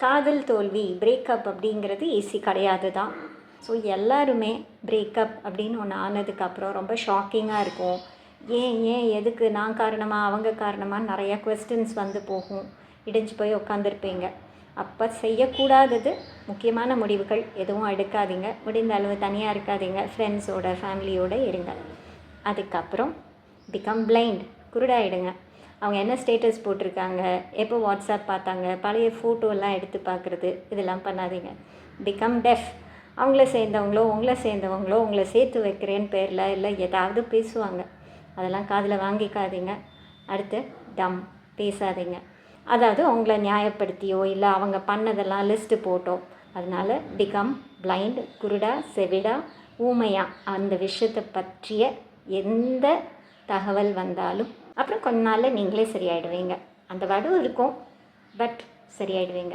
காதல் தோல்வி பிரேக்கப் அப்படிங்கிறது ஈஸி கிடையாது தான். ஸோ எல்லாருமே பிரேக்கப் அப்படின்னு ஒன்று ஆனதுக்கப்புறம் ரொம்ப ஷாக்கிங்காக இருக்கும். ஏன் ஏன் எதுக்கு நான் காரணமா அவங்க காரணமாக நிறையா கொஸ்டின்ஸ் வந்து போகும். இடிஞ்சு போய் உட்காந்துருப்பீங்க. அப்போ செய்யக்கூடாதது முக்கியமான முடிவுகள் எதுவும் எடுக்காதீங்க. முடிந்த அளவு தனியாக இருக்காதீங்க. ஃப்ரெண்ட்ஸோட ஃபேமிலியோடு இருங்க. அதுக்கப்புறம் பிகம் பிளைண்ட், குருடாயிடுங்க. அவங்க என்ன ஸ்டேட்டஸ் போட்டிருக்காங்க, எப்போ வாட்ஸ்அப் பார்த்தாங்க, பழைய ஃபோட்டோலாம் எடுத்து பார்க்குறது, இதெல்லாம் பண்ணாதீங்க. பிகம் டெஃப், அவங்கள சேர்ந்தவங்களோ உங்களை சேர்த்து வைக்கிறேன்னு பேரில் இல்லை ஏதாவது பேசுவாங்க, அதெல்லாம் காதில் வாங்கிக்காதீங்க. அடுத்து டம், பேசாதீங்க. அதாவது அவங்கள நியாயப்படுத்தியோ இல்லை அவங்க பண்ணதெல்லாம் லிஸ்ட்டு போட்டோ. அதனால் பிகம் பிளைண்ட், குருடா, செவிடா, ஊமையா, அந்த விஷயத்தை பற்றிய எந்த தகவல் வந்தாலும் அப்புறம் கொஞ்ச நாளில் நீங்களே சரியாயிடுவீங்க. அந்த வடு இருக்கும், பட் சரியாயிடுவீங்க.